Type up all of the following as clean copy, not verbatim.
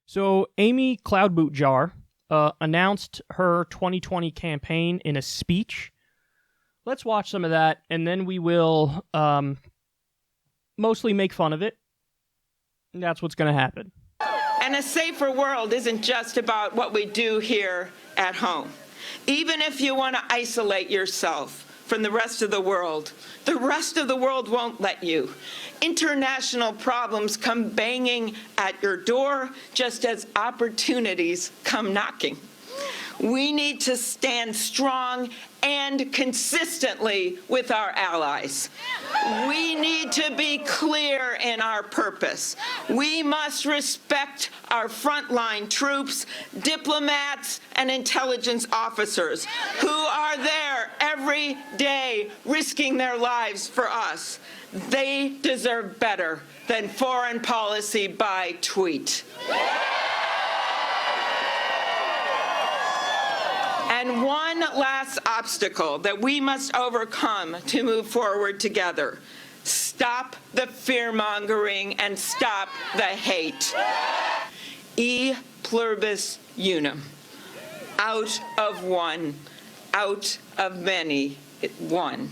So Amy CloudBootJar announced her 2020 campaign in a speech. Let's watch some of that, and then we will mostly make fun of it. And that's what's going to happen. And a safer world isn't just about what we do here at home. Even if you want to isolate yourself from the rest of the world won't let you. International problems come banging at your door just as opportunities come knocking. We need to stand strong and consistently with our allies. We need to be clear in our purpose. We must respect our frontline troops, diplomats, and intelligence officers who are there every day risking their lives for us. They deserve better than foreign policy by tweet. And one last obstacle that we must overcome to move forward together. Stop the fear-mongering and stop the hate. E pluribus unum. Out of one, out of many, one.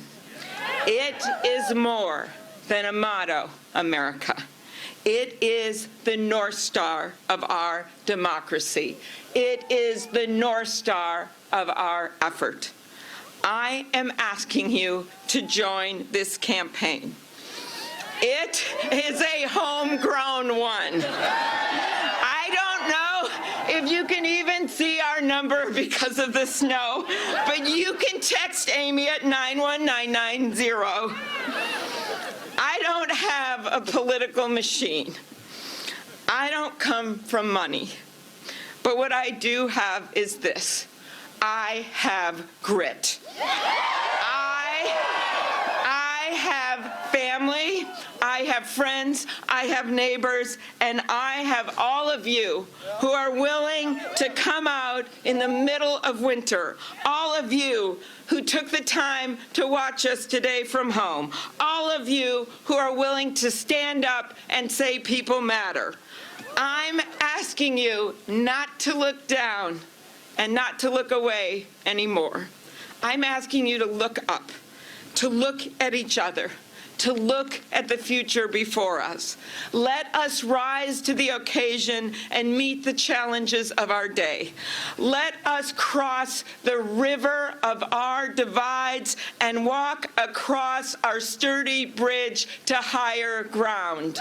It is more than a motto, America. It is the North Star of our democracy. It is the North Star of our effort. I am asking you to join this campaign. It is a homegrown one. I don't know if you can even see our number because of the snow, but you can text Amy at 91990. I don't have a political machine. I don't come from money. But what I do have is this. I have grit. I have family, I have friends, I have neighbors, and I have all of you who are willing to come out in the middle of winter. All of you who took the time to watch us today from home. All of you who are willing to stand up and say people matter. I'm asking you not to look down and not to look away anymore. I'm asking you to look up, to look at each other, to look at the future before us. Let us rise to the occasion and meet the challenges of our day. Let us cross the river of our divides and walk across our sturdy bridge to higher ground.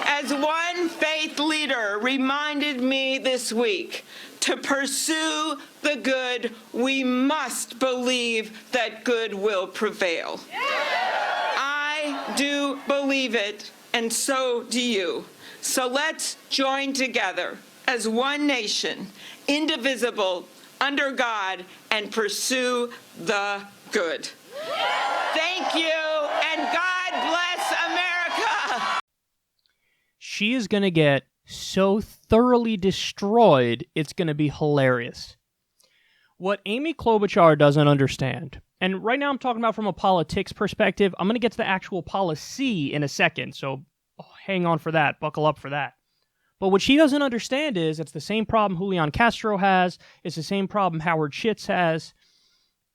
As one faith leader reminded me this week, to pursue the good, we must believe that good will prevail. I do believe it, and so do you. So let's join together as one nation, indivisible, under God, and pursue the good. Thank you, and God bless America. She is going to get so thoroughly destroyed, it's going to be hilarious. What Amy Klobuchar doesn't understand, and right now I'm talking about from a politics perspective, I'm going to get to the actual policy in a second, so hang on for that, buckle up for that. But what she doesn't understand is it's the same problem Julian Castro has, it's the same problem Howard Schitz has.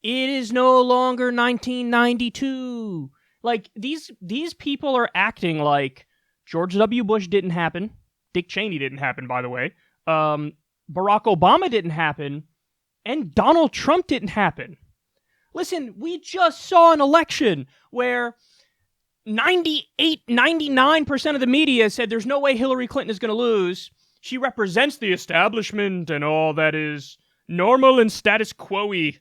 It is no longer 1992. Like, these people are acting like George W. Bush didn't happen. Dick Cheney didn't happen, by the way. Barack Obama didn't happen. And Donald Trump didn't happen. Listen, we just saw an election where 99% of the media said there's no way Hillary Clinton is going to lose. She represents the establishment and all that is normal and status quo-y.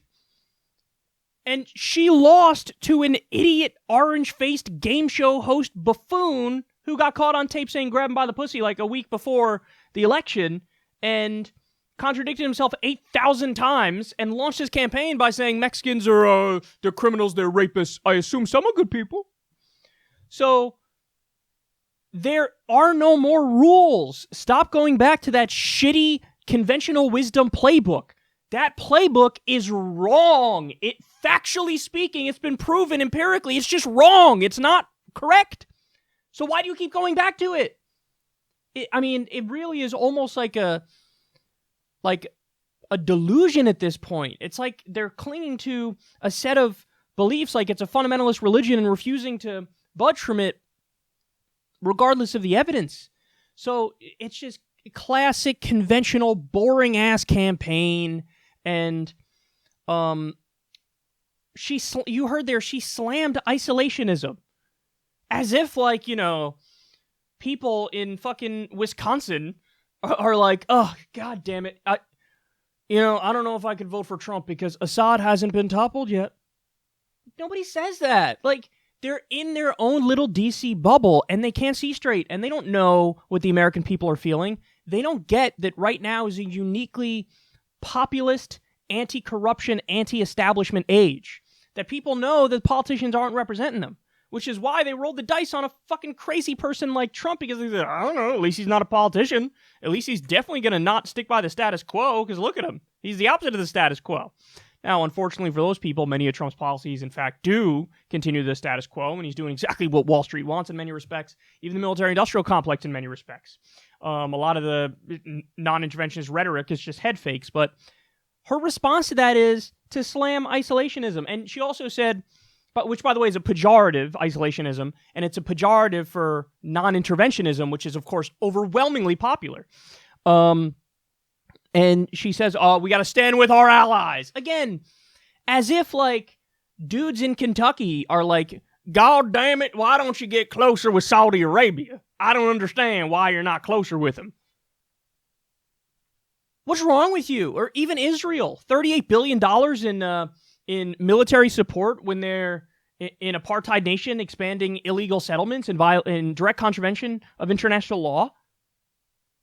And she lost to an idiot, orange-faced game show host buffoon who got caught on tape saying grab him by the pussy like a week before the election and contradicted himself 8,000 times and launched his campaign by saying Mexicans are, they're criminals, they're rapists. I assume some are good people. So, there are no more rules. Stop going back to that shitty conventional wisdom playbook. That playbook is wrong. Factually speaking, it's been proven empirically. It's just wrong. It's not correct. So why do you keep going back to it? it really is almost like a delusion at this point. It's like they're clinging to a set of beliefs like it's a fundamentalist religion and refusing to budge from it regardless of the evidence. So it's just a classic, conventional, boring-ass campaign. And you heard there, she slammed isolationism. As if, like, people in fucking Wisconsin are like, oh, god damn it. I don't know if I could vote for Trump because Assad hasn't been toppled yet. Nobody says that. Like, they're in their own little DC bubble, and they can't see straight, and they don't know what the American people are feeling. They don't get that right now is a uniquely populist, anti-corruption, anti-establishment age. That people know that politicians aren't representing them, which is why they rolled the dice on a fucking crazy person like Trump, because they said, I don't know, at least he's not a politician. At least he's definitely going to not stick by the status quo, because look at him. He's the opposite of the status quo. Now, unfortunately for those people, many of Trump's policies, in fact, do continue the status quo, and he's doing exactly what Wall Street wants in many respects, even the military-industrial complex in many respects. A lot of the non-interventionist rhetoric is just head fakes, but her response to that is to slam isolationism. And she also said, which, by the way, is a pejorative, isolationism, and it's a pejorative for non-interventionism, which is, of course, overwhelmingly popular. And she says, we got to stand with our allies. Again, as if, like, dudes in Kentucky are like, God damn it, why don't you get closer with Saudi Arabia? I don't understand why you're not closer with them. What's wrong with you? Or even Israel, $38 billion in military support when they're in apartheid nation expanding illegal settlements in direct contravention of international law.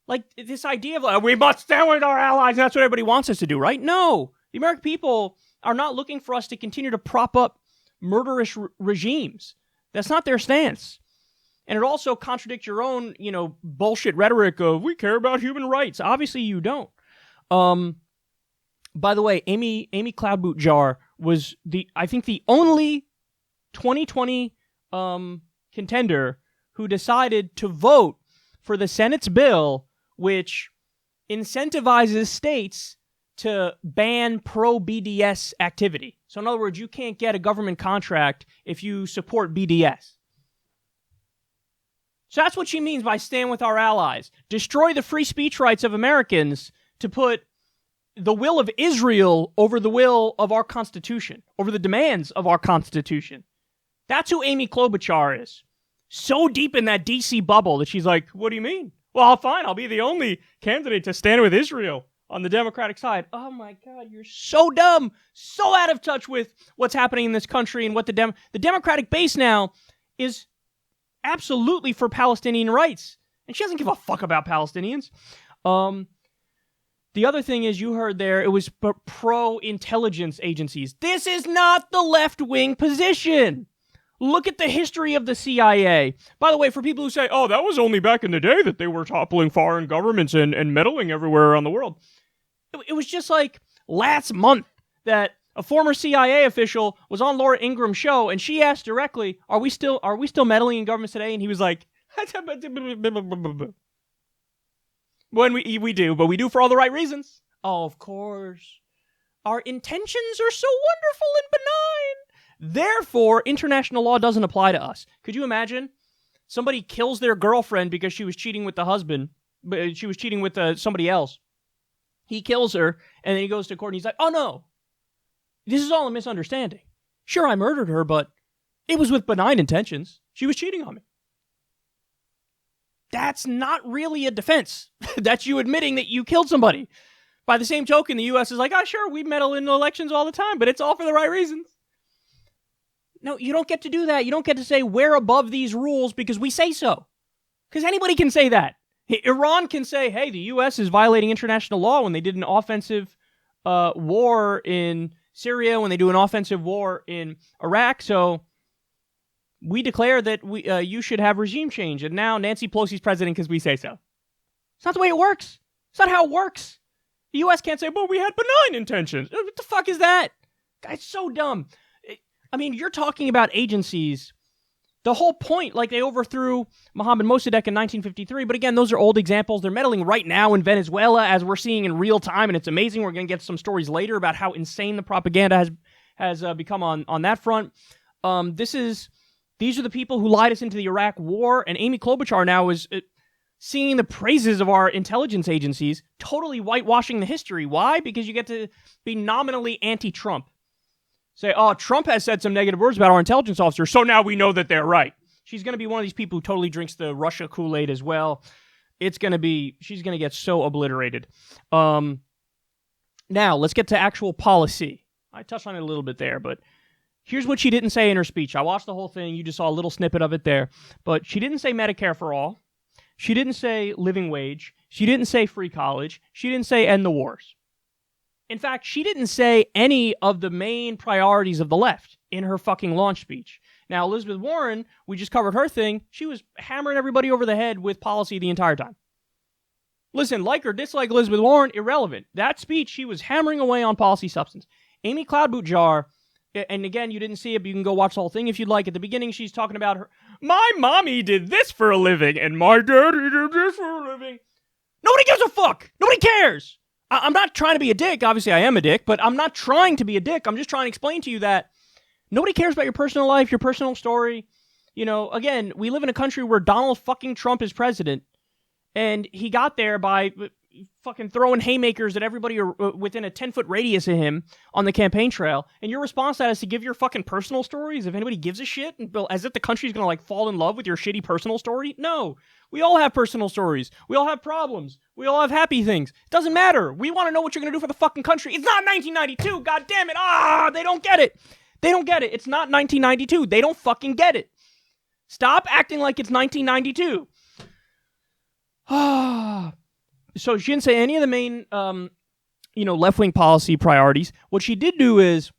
Like, this idea of, we must stand with our allies, and that's what everybody wants us to do, right? No. The American people are not looking for us to continue to prop up murderous regimes. That's not their stance. And it also contradicts your own, bullshit rhetoric of, we care about human rights. Obviously, you don't. By the way, Amy CloudBootJar was I think the only 2020 contender who decided to vote for the Senate's bill which incentivizes states to ban pro-BDS activity. So in other words, you can't get a government contract if you support BDS. So that's what she means by stand with our allies. Destroy the free speech rights of Americans to put the will of Israel over the will of our Constitution, over the demands of our Constitution. That's who Amy Klobuchar is. So deep in that DC bubble that she's like, what do you mean? Well, fine, I'll be the only candidate to stand with Israel on the Democratic side. Oh my God, you're so dumb, so out of touch with what's happening in this country and what the Democratic base now is absolutely for Palestinian rights. And she doesn't give a fuck about Palestinians. The other thing is, you heard there, it was pro-intelligence agencies. This is not the left-wing position. Look at the history of the CIA. By the way, for people who say, oh, that was only back in the day that they were toppling foreign governments and meddling everywhere around the world. It was just like last month that a former CIA official was on Laura Ingram's show, and she asked directly, are we still meddling in governments today? And he was like, when we do, but we do for all the right reasons. Oh, of course. Our intentions are so wonderful and benign. Therefore, international law doesn't apply to us. Could you imagine? Somebody kills their girlfriend because she was cheating with the husband, but she was cheating with somebody else. He kills her, and then he goes to court, and he's like, oh no, this is all a misunderstanding. Sure, I murdered her, but it was with benign intentions. She was cheating on me. That's not really a defense. That's you admitting that you killed somebody. By the same token, the U.S. is like, oh, sure, we meddle in elections all the time, but it's all for the right reasons. No, you don't get to do that. You don't get to say we're above these rules because we say so. Because anybody can say that. Iran can say, hey, the U.S. is violating international law when they did an offensive war in Syria, when they do an offensive war in Iraq. So we declare that you should have regime change. And now Nancy Pelosi's president because we say so. It's not the way it works. It's not how it works. The U.S. can't say, but we had benign intentions. What the fuck is that? Guy's so dumb. I mean, you're talking about agencies The whole point, like they overthrew Mohammad Mossadegh in 1953, but again, those are old examples. They're meddling right now in Venezuela, as we're seeing in real time, and it's amazing. We're going to get some stories later about how insane the propaganda has become on that front. These are the people who lied us into the Iraq War, and Amy Klobuchar now is singing the praises of our intelligence agencies, totally whitewashing the history. Why? Because you get to be nominally anti-Trump. Say, oh, Trump has said some negative words about our intelligence officers, so now we know that they're right. She's going to be one of these people who totally drinks the Russia Kool-Aid as well. She's going to get so obliterated. Now, let's get to actual policy. I touched on it a little bit there, but here's what she didn't say in her speech. I watched the whole thing. You just saw a little snippet of it there. But she didn't say Medicare for all. She didn't say living wage. She didn't say free college. She didn't say end the wars. In fact, she didn't say any of the main priorities of the left in her fucking launch speech. Now, Elizabeth Warren, we just covered her thing. She was hammering everybody over the head with policy the entire time. Listen, like or dislike Elizabeth Warren, irrelevant. That speech, she was hammering away on policy substance. Amy CloudBootJar, and again, you didn't see it, but you can go watch the whole thing if you'd like. At the beginning, she's talking about my mommy did this for a living, and my daddy did this for a living. Nobody gives a fuck. Nobody cares. I'm not trying to be a dick. Obviously, I am a dick, but I'm not trying to be a dick. I'm just trying to explain to you that nobody cares about your personal life, your personal story. You know, again, we live in a country where Donald fucking Trump is president, and he got there by fucking throwing haymakers at everybody within a 10-foot radius of him on the campaign trail, and your response to that is to give your fucking personal stories if anybody gives a shit, as if the country's gonna, like, fall in love with your shitty personal story? No. We all have personal stories. We all have problems. We all have happy things. It doesn't matter. We want to know what you're going to do for the fucking country. It's not 1992. God damn it. They don't get it. They don't get it. It's not 1992. They don't fucking get it. Stop acting like it's 1992. So she didn't say any of the main, left-wing policy priorities. What she did do is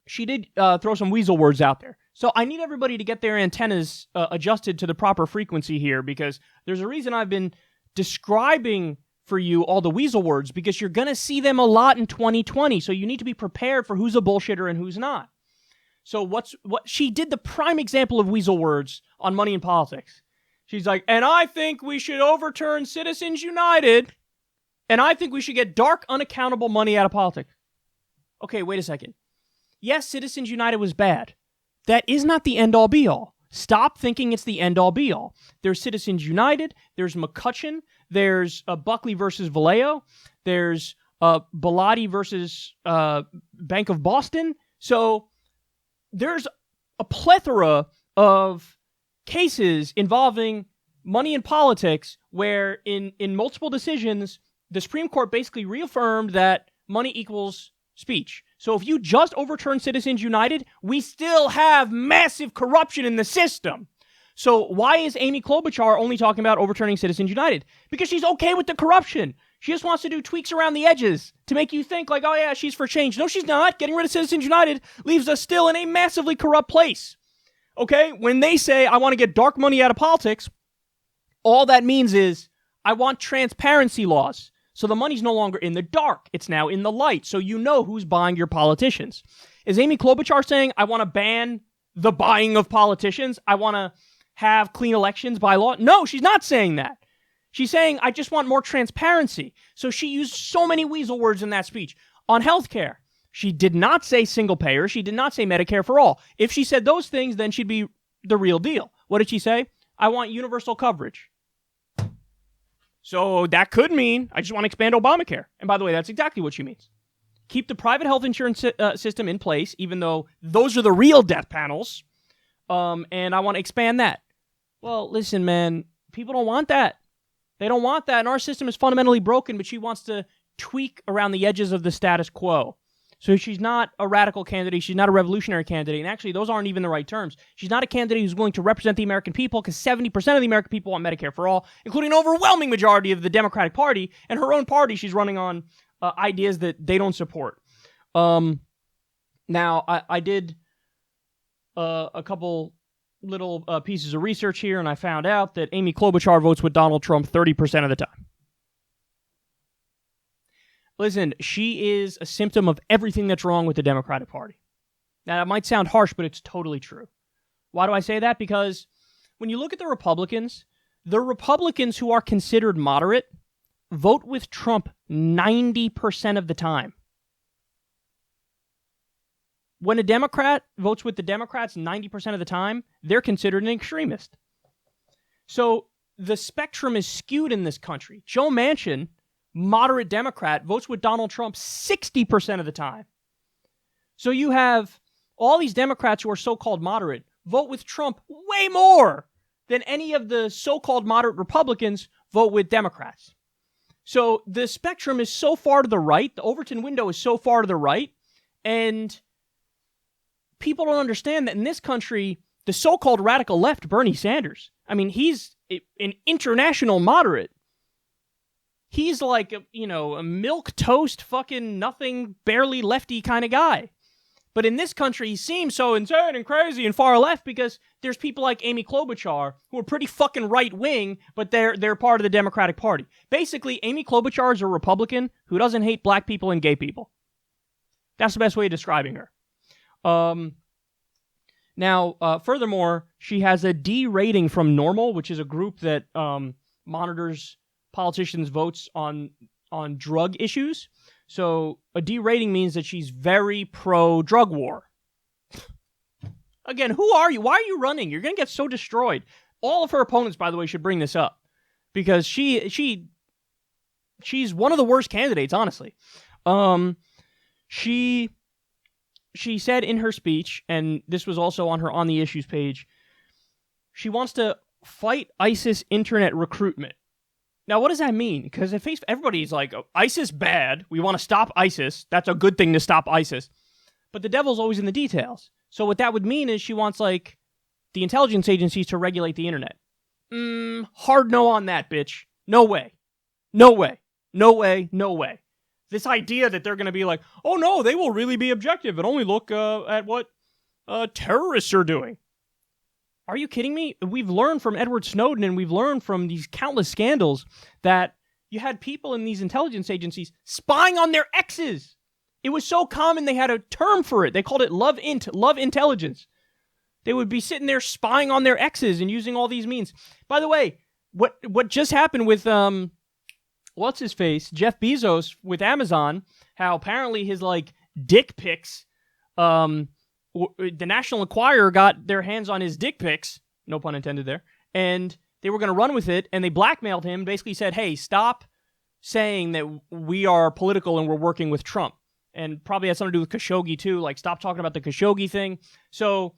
she did throw some weasel words out there. So I need everybody to get their antennas adjusted to the proper frequency here, because there's a reason I've been describing for you all the weasel words, because you're going to see them a lot in 2020. So you need to be prepared for who's a bullshitter and who's not. So what she did, the prime example of weasel words on Money in Politics. She's like, and I think we should overturn Citizens United, and I think we should get dark, unaccountable money out of politics. Okay, wait a second. Yes, Citizens United was bad. That is not the end-all be-all. Stop thinking it's the end-all be-all. There's Citizens United, there's McCutcheon, there's Buckley versus Vallejo, there's Bellotti versus Bank of Boston. So there's a plethora of cases involving money in politics where in multiple decisions, the Supreme Court basically reaffirmed that money equals speech. So if you just overturn Citizens United, we still have massive corruption in the system. So why is Amy Klobuchar only talking about overturning Citizens United? Because she's okay with the corruption. She just wants to do tweaks around the edges to make you think like, oh yeah, she's for change. No, she's not. Getting rid of Citizens United leaves us still in a massively corrupt place. Okay? When they say, I want to get dark money out of politics, all that means is, I want transparency laws. So the money's no longer in the dark. It's now in the light. So you know who's buying your politicians. Is Amy Klobuchar saying, I want to ban the buying of politicians? I want to have clean elections by law? No, she's not saying that. She's saying, I just want more transparency. So she used so many weasel words in that speech. On healthcare, she did not say single payer. She did not say Medicare for all. If she said those things, then she'd be the real deal. What did she say? I want universal coverage. So that could mean I just want to expand Obamacare. And by the way, that's exactly what she means. Keep the private health insurance system in place, even though those are the real death panels. And I want to expand that. Well, listen, man, people don't want that. They don't want that. And our system is fundamentally broken, but she wants to tweak around the edges of the status quo. So she's not a radical candidate. She's not a revolutionary candidate. And actually, those aren't even the right terms. She's not a candidate who's willing to represent the American people, because 70% of the American people want Medicare for all, including an overwhelming majority of the Democratic Party. And her own party, she's running on ideas that they don't support. Now, I did a couple little pieces of research here, and I found out that Amy Klobuchar votes with Donald Trump 30% of the time. Listen, she is a symptom of everything that's wrong with the Democratic Party. Now, that might sound harsh, but it's totally true. Why do I say that? Because when you look at the Republicans who are considered moderate vote with Trump 90% of the time. When a Democrat votes with the Democrats 90% of the time, they're considered an extremist. So the spectrum is skewed in this country. Joe Manchin, moderate Democrat, votes with Donald Trump 60% of the time. So you have all these Democrats who are so-called moderate vote with Trump way more than any of the so-called moderate Republicans vote with Democrats. So the spectrum is so far to the right, the Overton window is so far to the right, and people don't understand that in this country, the so-called radical left, Bernie Sanders, I mean, he's an international moderate. He's like, a milquetoast, fucking nothing, barely lefty kind of guy. But in this country, he seems so insane and crazy and far left because there's people like Amy Klobuchar who are pretty fucking right-wing, but they're part of the Democratic Party. Basically, Amy Klobuchar is a Republican who doesn't hate black people and gay people. That's the best way of describing her. Furthermore, she has a D rating from NORML, which is a group that monitors politicians' votes on drug issues. So a D rating means that she's very pro-drug war. Again, who are you? Why are you running? You're going to get so destroyed. All of her opponents, by the way, should bring this up. Because she's one of the worst candidates, honestly. She said in her speech, and this was also on her On the Issues page, she wants to fight ISIS internet recruitment. Now, what does that mean? Because everybody's like, oh, ISIS bad. We want to stop ISIS. That's a good thing to stop ISIS. But the devil's always in the details. So what that would mean is she wants, like, the intelligence agencies to regulate the internet. Hard no on that, bitch. No way. No way. No way. No way. This idea that they're going to be like, oh no, they will really be objective and only look at what terrorists are doing. Are you kidding me? We've learned from Edward Snowden and we've learned from these countless scandals that you had people in these intelligence agencies spying on their exes. It was so common they had a term for it. They called it love intelligence. They would be sitting there spying on their exes and using all these means. By the way, what just happened with what's his face, Jeff Bezos with Amazon, how apparently his like dick pics, the National Enquirer got their hands on his dick pics, no pun intended there, and they were going to run with it, and they blackmailed him, basically said, hey, stop saying that we are political and we're working with Trump. And probably has something to do with Khashoggi too, like stop talking about the Khashoggi thing. So,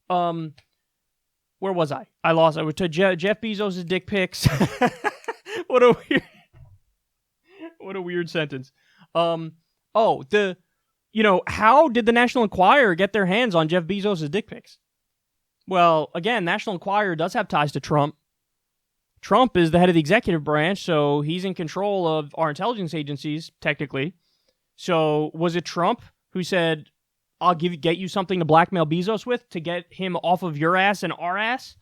where was I? I lost. I was to Jeff Bezos' dick pics. What a weird sentence. How did the National Enquirer get their hands on Jeff Bezos' dick pics? Well, again, National Enquirer does have ties to Trump. Trump is the head of the executive branch, so he's in control of our intelligence agencies, technically. So was it Trump who said, I'll get you something to blackmail Bezos with to get him off of your ass and our ass?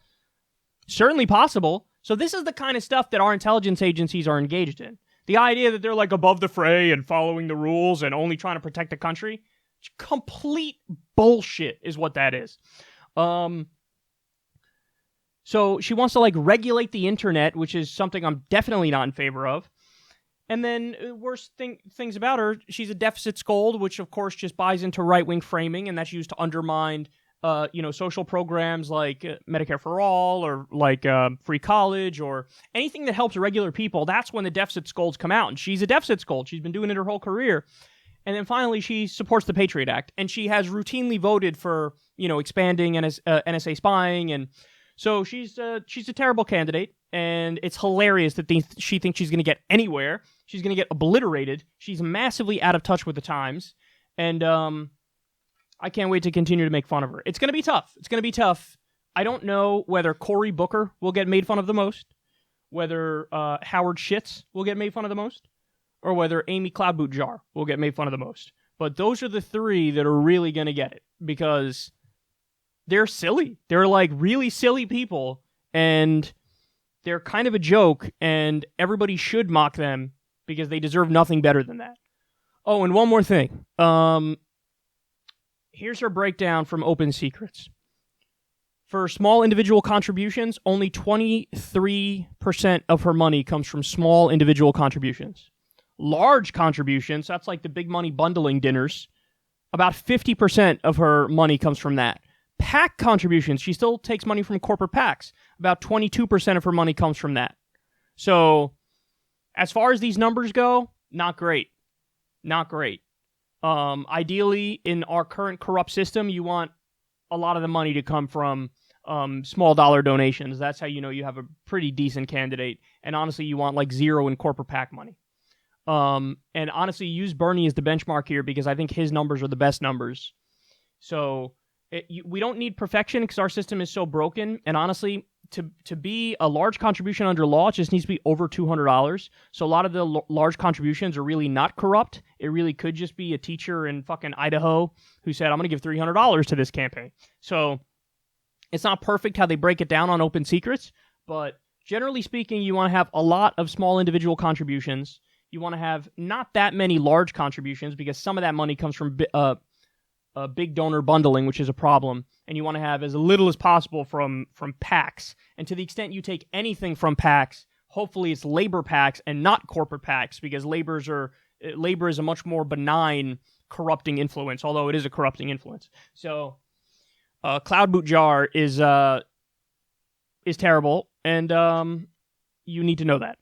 Certainly possible. So this is the kind of stuff that our intelligence agencies are engaged in. The idea that they're like above the fray and following the rules and only trying to protect the country, complete bullshit is what that is. So she wants to like regulate the internet, which is something I'm definitely not in favor of. And then worst things about her, she's a deficit scold, which of course just buys into right-wing framing, and that's used to undermine social programs like Medicare for All or like free college or anything that helps regular people. That's when the deficit scolds come out. And she's a deficit scold. She's been doing it her whole career. And then finally, she supports the Patriot Act. And she has routinely voted for, expanding NSA spying. And so she's a terrible candidate. And it's hilarious that she thinks she's going to get anywhere. She's going to get obliterated. She's massively out of touch with the times. And I can't wait to continue to make fun of her. It's going to be tough. It's going to be tough. I don't know whether Cory Booker will get made fun of the most, whether Howard Schitz will get made fun of the most, or whether Amy CloudBootJar will get made fun of the most. But those are the three that are really going to get it, because they're silly. They're like really silly people, and they're kind of a joke, and everybody should mock them because they deserve nothing better than that. Oh, and one more thing. Here's her breakdown from Open Secrets. For small individual contributions, only 23% of her money comes from small individual contributions. Large contributions, that's like the big money bundling dinners, about 50% of her money comes from that. PAC contributions, she still takes money from corporate PACs. About 22% of her money comes from that. So, as far as these numbers go, not great. Not great. Ideally, in our current corrupt system, you want a lot of the money to come from small dollar donations. That's how you know you have a pretty decent candidate. And honestly, you want like zero in corporate PAC money. And honestly, use Bernie as the benchmark here because I think his numbers are the best numbers. So we don't need perfection because our system is so broken. And honestly, to be a large contribution under law, it just needs to be over $200. So a lot of the large contributions are really not corrupt. It really could just be a teacher in fucking Idaho who said, I'm going to give $300 to this campaign. So it's not perfect how they break it down on Open Secrets, but generally speaking, you want to have a lot of small individual contributions. You want to have not that many large contributions because some of that money comes from big donor bundling, which is a problem. And you want to have as little as possible from PACs. And to the extent you take anything from PACs, hopefully it's labor PACs and not corporate PACs because labor is a much more benign corrupting influence, although it is a corrupting influence. So CloudBootJar is terrible, and you need to know that.